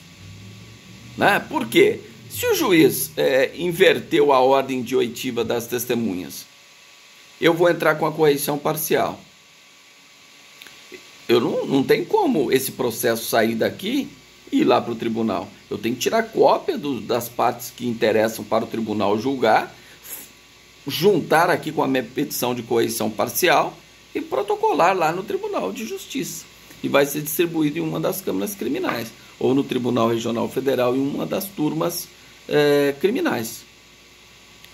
Por quê? Se o juiz inverteu a ordem de oitiva das testemunhas, eu vou entrar com a correição parcial. Eu não tem como esse processo sair daqui e ir lá para o tribunal. Eu tenho que tirar cópia das partes que interessam para o tribunal julgar, juntar aqui com a minha petição de correição parcial e protocolar lá no Tribunal de Justiça. E vai ser distribuído em uma das câmaras criminais, ou no Tribunal Regional Federal em uma das turmas criminais.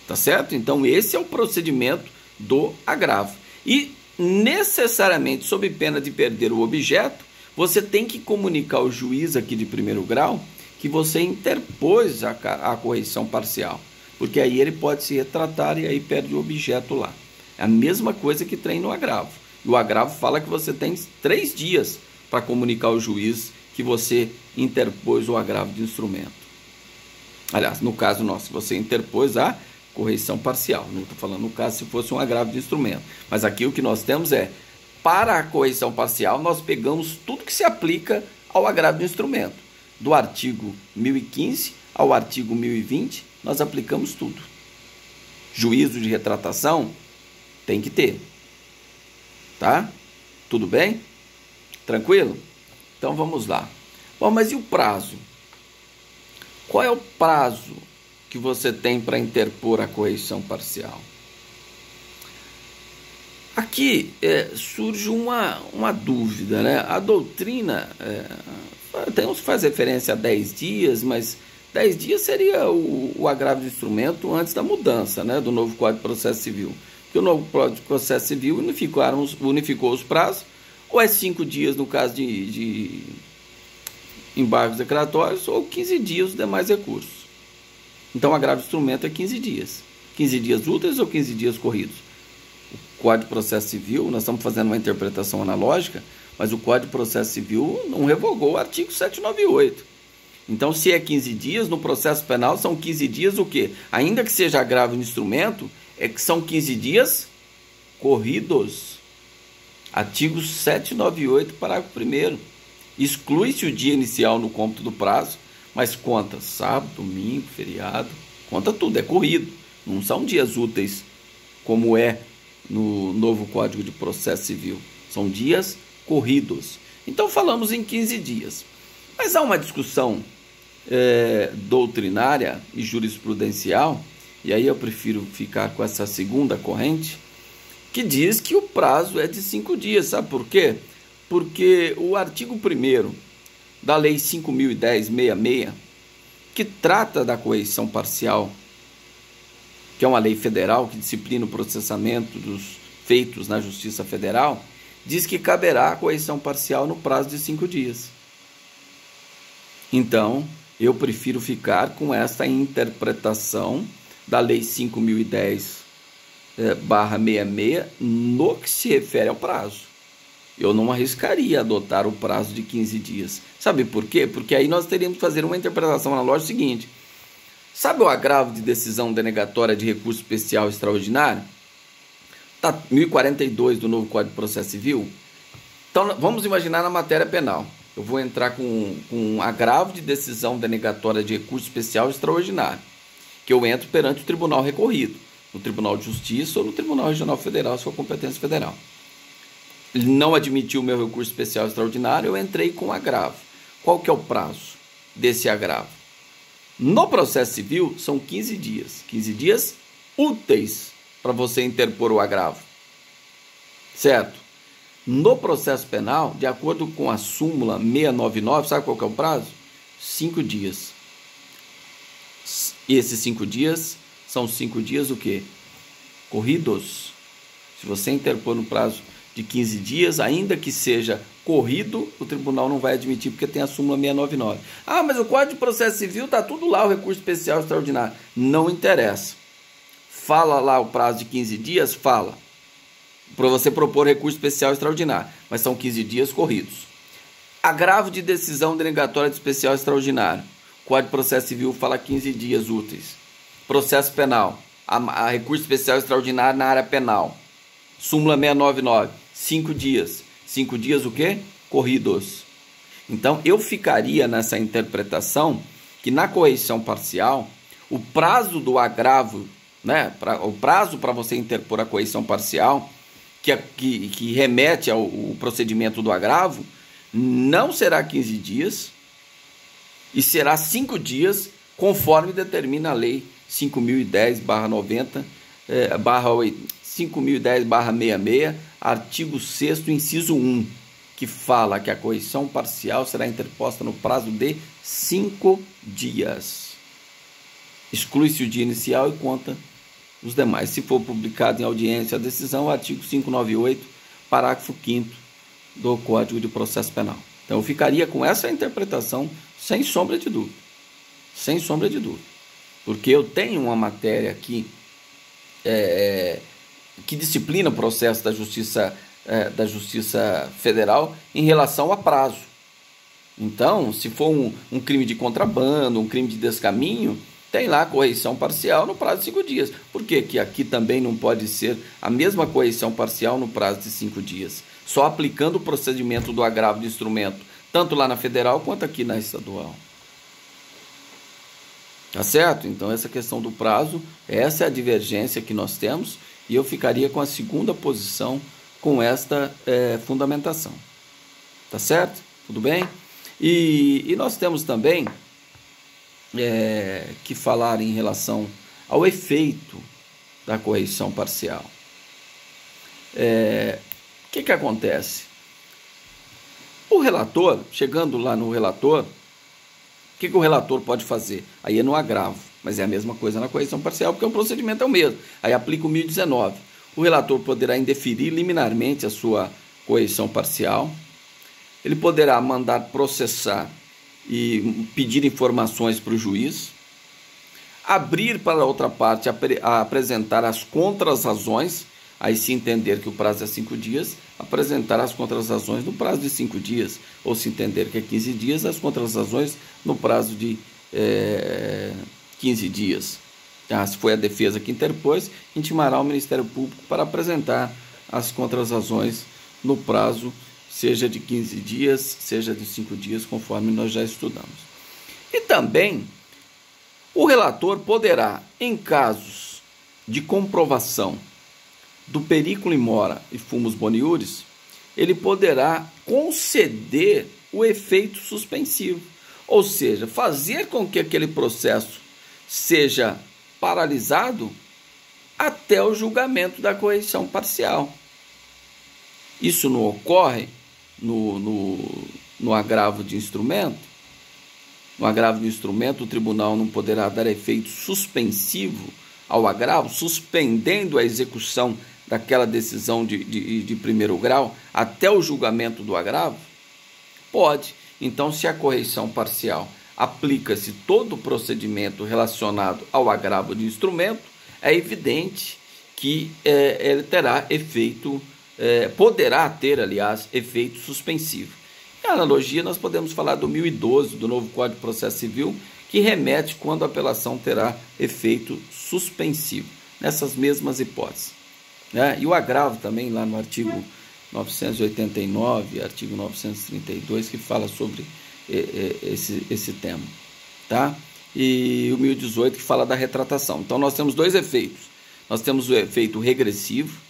Tá certo? Então esse é o procedimento do agravo. E necessariamente, sob pena de perder o objeto, você tem que comunicar ao juiz aqui de primeiro grau que você interpôs a correição parcial, porque aí ele pode se retratar e aí perde o objeto lá. É a mesma coisa que tem no agravo. E o agravo fala que você tem 3 dias para comunicar ao juiz que você interpôs o agravo de instrumento. Aliás, no caso nosso, você interpôs a correição parcial. Não estou falando no caso se fosse um agravo de instrumento. Mas aqui o que nós temos para a correição parcial, nós pegamos tudo que se aplica ao agravo de instrumento. Do artigo 1015 ao artigo 1020, nós aplicamos tudo. Juízo de retratação tem que ter. Tá? Tudo bem? Tranquilo? Então vamos lá. Bom, mas e o prazo? Qual é o prazo que você tem para interpor a correição parcial? Aqui surge uma dúvida, né? A doutrina tem uns que faz referência a 10 dias, mas 10 dias seria o agravo de instrumento antes da mudança, né, do novo Código de Processo Civil. Porque o novo Código de Processo Civil unificou os prazos, ou é 5 dias no caso de embargos declaratórios, ou 15 dias os demais recursos. Então, o agravo de instrumento é 15 dias. 15 dias úteis ou 15 dias corridos? O Código de Processo Civil, nós estamos fazendo uma interpretação analógica, mas o Código de Processo Civil não revogou o artigo 798. Então, se é 15 dias, no processo penal são 15 dias o quê? Ainda que seja agravo de instrumento, que são 15 dias corridos. Artigo 798, parágrafo 1º. Exclui-se o dia inicial no cômputo do prazo, mas conta sábado, domingo, feriado, conta tudo, é corrido. Não são dias úteis, como é no novo Código de Processo Civil. São dias corridos. Então falamos em 15 dias. Mas há uma discussão doutrinária e jurisprudencial, e aí eu prefiro ficar com essa segunda corrente, que diz que o prazo é de 5 dias. Sabe por quê? Porque o artigo 1º da Lei 5.010/66, que trata da correição parcial, que é uma lei federal que disciplina o processamento dos feitos na Justiça Federal, diz que caberá a correição parcial no prazo de 5 dias. Então, eu prefiro ficar com esta interpretação da Lei 5.010/66 no que se refere ao prazo. Eu não arriscaria adotar o prazo de 15 dias. Sabe por quê? Porque aí nós teríamos que fazer uma interpretação analógica seguinte. Sabe o agravo de decisão denegatória de recurso especial extraordinário? Está 1042 do novo Código de Processo Civil. Então, vamos imaginar na matéria penal. Eu vou entrar com um agravo de decisão denegatória de recurso especial extraordinário, que eu entro perante o tribunal recorrido, no Tribunal de Justiça ou no Tribunal Regional Federal, se for competência federal. Ele não admitiu o meu recurso especial extraordinário, eu entrei com agravo. Qual que é o prazo desse agravo? No processo civil, são 15 dias. 15 dias úteis para você interpor o agravo. Certo? No processo penal, de acordo com a súmula 699, sabe qual que é o prazo? 5 dias. E esses 5 dias são 5 dias o quê? Corridos. Se você interpor no prazo de 15 dias, ainda que seja corrido, o tribunal não vai admitir, porque tem a súmula 699. Ah, mas o Código de Processo Civil está tudo lá, o recurso especial extraordinário. Não interessa. Fala lá o prazo de 15 dias, fala. Para você propor recurso especial extraordinário, mas são 15 dias corridos. Agravo de decisão denegatória de especial extraordinário. O Código de Processo Civil fala 15 dias úteis. Processo penal. A recurso especial extraordinário na área penal. Súmula 699. 5 dias. 5 dias o quê? Corridos. Então, eu ficaria nessa interpretação que na correição parcial, o prazo do agravo, né, o prazo para você interpor a correição parcial, que remete ao procedimento do agravo, não será 15 dias e será 5 dias, conforme determina a lei 5.010/90, 5.010/66, artigo 6º, inciso 1, que fala que a correição parcial será interposta no prazo de 5 dias. Exclui-se o dia inicial e conta os demais. Se for publicado em audiência a decisão, artigo 598, parágrafo 5º do Código de Processo Penal. Então eu ficaria com essa interpretação sem sombra de dúvida. Sem sombra de dúvida. Porque eu tenho uma matéria aqui que disciplina o processo da Justiça Federal em relação a prazo. Então, se for um crime de contrabando, um crime de descaminho, tem lá a correição parcial no prazo de 5 dias. Por que que aqui também não pode ser a mesma correição parcial no prazo de 5 dias? Só aplicando o procedimento do agravo de instrumento, tanto lá na federal quanto aqui na estadual. Tá certo? Então, essa questão do prazo, essa é a divergência que nós temos, e eu ficaria com a segunda posição com esta fundamentação. Tá certo? Tudo bem? E nós temos também que falar em relação ao efeito da correição parcial. O que acontece? O relator, chegando lá no relator, o que o relator pode fazer? Aí é no agravo, mas é a mesma coisa na correição parcial, porque o procedimento é o mesmo. Aí aplica o 1019. O relator poderá indeferir liminarmente a sua correição parcial. Ele poderá mandar processar e pedir informações para o juiz, abrir para a outra parte a apresentar as contrarrazões, aí se entender que o prazo é 5 dias, apresentar as contrarrazões no prazo de 5 dias, ou se entender que é 15 dias, as contrarrazões no prazo de 15 dias. Se foi a defesa que interpôs, intimará o Ministério Público para apresentar as contrarrazões no prazo seja de 15 dias, seja de 5 dias, conforme nós já estudamos. E também, o relator poderá, em casos de comprovação do periculum in mora e fumus boniuris, ele poderá conceder o efeito suspensivo, ou seja, fazer com que aquele processo seja paralisado até o julgamento da correição parcial. Isso não ocorre no agravo de instrumento. No agravo de instrumento, o tribunal não poderá dar efeito suspensivo ao agravo, suspendendo a execução daquela decisão de primeiro grau até o julgamento do agravo? Pode. Então, se a correição parcial aplica-se todo o procedimento relacionado ao agravo de instrumento, é evidente que ele terá efeito poderá ter, aliás, efeito suspensivo. Em analogia, nós podemos falar do 1012, do novo Código de Processo Civil, que remete quando a apelação terá efeito suspensivo, nessas mesmas hipóteses. E o agravo também, lá no artigo 989, artigo 932, que fala sobre esse tema. Tá? E o 1018, que fala da retratação. Então, nós temos dois efeitos. Nós temos o efeito regressivo,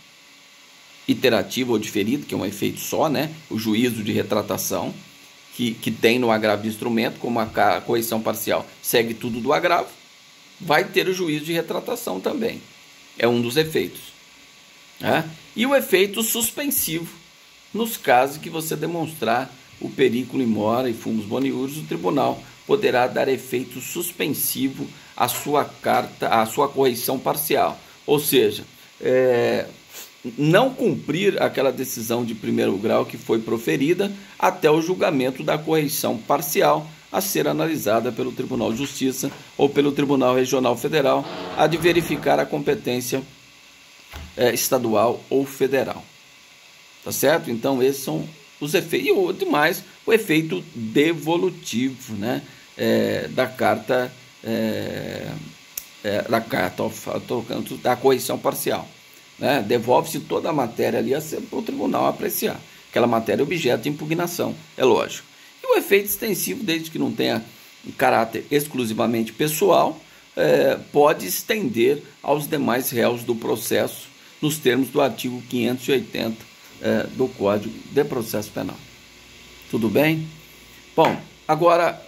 iterativo ou diferido, que é um efeito só, o juízo de retratação, que tem no agravo de instrumento, como a correição parcial segue tudo do agravo, vai ter o juízo de retratação também. É um dos efeitos. E o efeito suspensivo, nos casos que você demonstrar o periculum in mora e fumus boniuris, o tribunal poderá dar efeito suspensivo à sua correição parcial. Ou seja, não cumprir aquela decisão de primeiro grau que foi proferida até o julgamento da correição parcial a ser analisada pelo Tribunal de Justiça ou pelo Tribunal Regional Federal, a de verificar a competência estadual ou federal. Tá certo? Então, esses são os efeitos. E o demais, o efeito devolutivo, da carta, da correição parcial. Devolve-se toda a matéria ali para o tribunal apreciar. Aquela matéria é objeto de impugnação, é lógico. E o efeito extensivo, desde que não tenha em caráter exclusivamente pessoal, pode estender aos demais réus do processo, nos termos do artigo 580 do Código de Processo Penal. Tudo bem? Bom, agora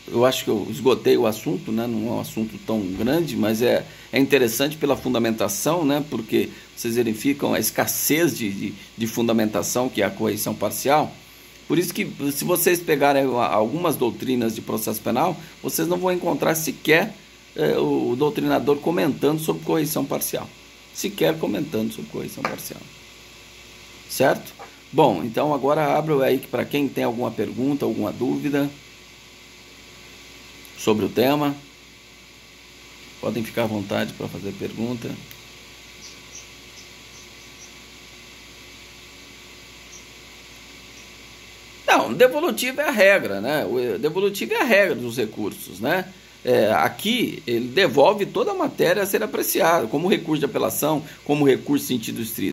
eu acho que eu esgotei o assunto, né? Não é um assunto tão grande, mas é interessante pela fundamentação, né? Porque vocês verificam a escassez de fundamentação, que é a correição parcial. Por isso que, se vocês pegarem algumas doutrinas de processo penal, vocês não vão encontrar sequer o doutrinador comentando sobre correição parcial. Sequer comentando sobre correição parcial. Certo? Bom, então agora abro aí para quem tem alguma pergunta, alguma dúvida sobre o tema. Podem ficar à vontade para fazer pergunta. Não, devolutivo é a regra, né? O devolutivo é a regra dos recursos, né? Aqui ele devolve toda a matéria a ser apreciada, como recurso de apelação, como recurso em sentido estrito.